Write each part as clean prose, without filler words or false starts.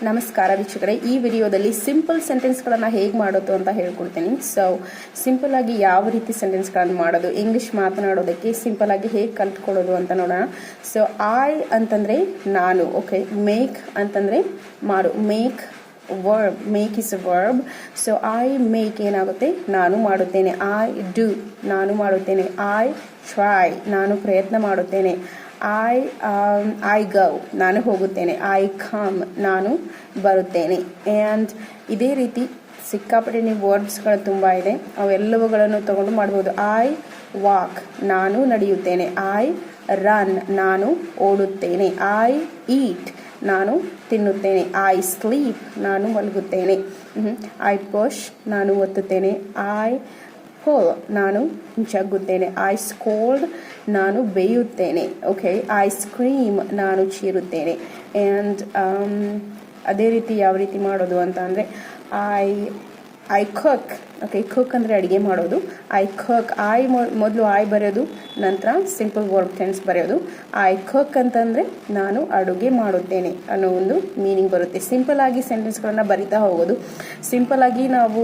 ನಮಸ್ಕಾರ ವೀಕ್ಷಕರೇ, ಈ ವಿಡಿಯೋದಲ್ಲಿ ಸಿಂಪಲ್ ಸೆಂಟೆನ್ಸ್ಗಳನ್ನು ಹೇಗೆ ಮಾಡೋದು ಅಂತ ಹೇಳ್ಕೊಡ್ತೀನಿ. ಸೊ ಸಿಂಪಲ್ ಆಗಿ ಯಾವ ರೀತಿ ಸೆಂಟೆನ್ಸ್ಗಳನ್ನು ಮಾಡೋದು, ಇಂಗ್ಲಿಷ್ ಮಾತನಾಡೋದಕ್ಕೆ ಸಿಂಪಲ್ ಆಗಿ ಹೇಗೆ ಕಲ್ತ್ಕೊಳ್ಳೋದು ಅಂತ ನೋಡೋಣ. ಸೊ ಐ ಅಂತಂದರೆ ನಾನು, ಓಕೆ. ಮೇಕ್ ಅಂತಂದರೆ ಮಾಡು, make verb, make is a verb. So I make ಏನಾಗುತ್ತೆ, ನಾನು ಮಾಡುತ್ತೇನೆ. ಐ ಡೂ, ನಾನು ಮಾಡುತ್ತೇನೆ. ಐ ಟ್ರೈ, ನಾನು ಪ್ರಯತ್ನ ಮಾಡುತ್ತೇನೆ. ಐ ಗೋ, ನಾನು ಹೋಗುತ್ತೇನೆ. ಐ ಕಮ್, ನಾನು ಬರುತ್ತೇನೆ. ಆ್ಯಂಡ್ ಇದೇ ರೀತಿ ಸಿಕ್ಕಾಪಟ್ಟೆ ನೀವು ವರ್ಡ್ಸ್ಗಳು ತುಂಬ ಇದೆ, ಅವೆಲ್ಲವುಗಳನ್ನು ತಗೊಂಡು ಮಾಡ್ಬೋದು. ಐ ವಾಕ್, ನಾನು ನಡೆಯುತ್ತೇನೆ. ಐ ರನ್, ನಾನು ಓಡುತ್ತೇನೆ. ಐ ಈಟ್, ನಾನು ತಿನ್ನುತ್ತೇನೆ. ಐ ಸ್ಲೀಪ್, ನಾನು ಮಲಗುತ್ತೇನೆ. ಐ ಪುಷ್, ನಾನು ಒತ್ತುತ್ತೇನೆ. ಐ ಪುಲ್, ನಾನು ಜಗ್ಗುತ್ತೇನೆ. ಐ ಸ್ಕೋಲ್ಡ್, ನಾನು ಬೇಯುತ್ತೇನೆ. ಓಕೆ. ಐ ಸ್ಕ್ರೀಮ್, ನಾನು ಚೀರುತ್ತೇನೆ. ಆ್ಯಂಡ್ ಅದೇ ರೀತಿ ಯಾವ ರೀತಿ ಮಾಡೋದು ಅಂತ ಅಂದರೆ ಐ ಕುಕ್. ಓಕೆ, ಕುಕ್ ಅಂದರೆ ಅಡುಗೆ ಮಾಡೋದು. ಐ ಕುಕ್, ಮೊದಲು ಐ ಬರೆಯೋದು, ನಂತರ ಸಿಂಪಲ್ ವರ್ಬ್ ಟೆನ್ಸ್ ಬರೆಯೋದು. ಐ ಕುಕ್ ಅಂತಂದರೆ ನಾನು ಅಡುಗೆ ಮಾಡುತ್ತೇನೆ ಅನ್ನೋ ಒಂದು ಮೀನಿಂಗ್ ಬರುತ್ತೆ. ಸಿಂಪಲ್ ಆಗಿ ಸೆಂಟೆನ್ಸ್ಗಳನ್ನು ಬರಿತಾ ಹೋಗೋದು. ಸಿಂಪಲ್ ಆಗಿ ನಾವು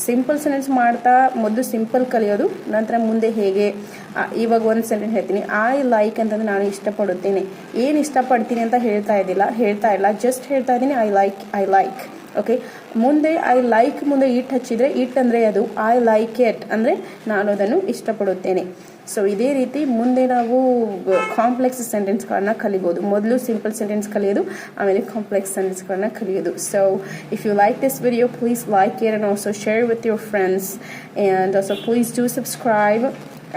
ಸಿಂಪಲ್ ಸೆಂಟೆನ್ಸ್ ಮಾಡ್ತಾ ಮೊದಲು ಸಿಂಪಲ್ ಕಲಿಯೋದು, ನಂತರ ಮುಂದೆ ಹೇಗೆ. ಇವಾಗ ಒಂದು ಸೆಂಟೆನ್ಸ್ ಹೇಳ್ತೀನಿ. ಐ ಲೈಕ್ ಅಂತಂದರೆ ನಾನು ಇಷ್ಟಪಡುತ್ತೇನೆ. ಏನು ಇಷ್ಟಪಡ್ತೀನಿ ಅಂತ ಹೇಳ್ತಾ ಇಲ್ಲ, ಜಸ್ಟ್ ಹೇಳ್ತಾ ಇದ್ದೀನಿ ಐ ಲೈಕ್. ಓಕೆ. ಮುಂದೆ ಐ ಲೈಕ್ ಮುಂದೆ ಇಟ್ ಹಚ್ಚಿದರೆ, ಇಟ್ ಅಂದರೆ ಅದು. ಐ ಲೈಕ್ ಇಟ್ ಅಂದರೆ ನಾನು ಅದನ್ನು ಇಷ್ಟಪಡುತ್ತೇನೆ. ಸೊ ಇದೇ ರೀತಿ ಮುಂದೆ ನಾವು ಕಾಂಪ್ಲೆಕ್ಸ್ ಸೆಂಟೆನ್ಸ್ಗಳನ್ನ ಕಲಿಬೋದು. ಮೊದಲು ಸಿಂಪಲ್ ಸೆಂಟೆನ್ಸ್ ಕಲಿಯೋದು, ಆಮೇಲೆ ಕಾಂಪ್ಲೆಕ್ಸ್ ಸೆಂಟೆನ್ಸ್ಗಳನ್ನ ಕಲಿಯೋದು. So if you like this video, please like it and also share with your friends, and also please do subscribe,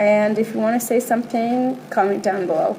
and if you want to say something, comment down below.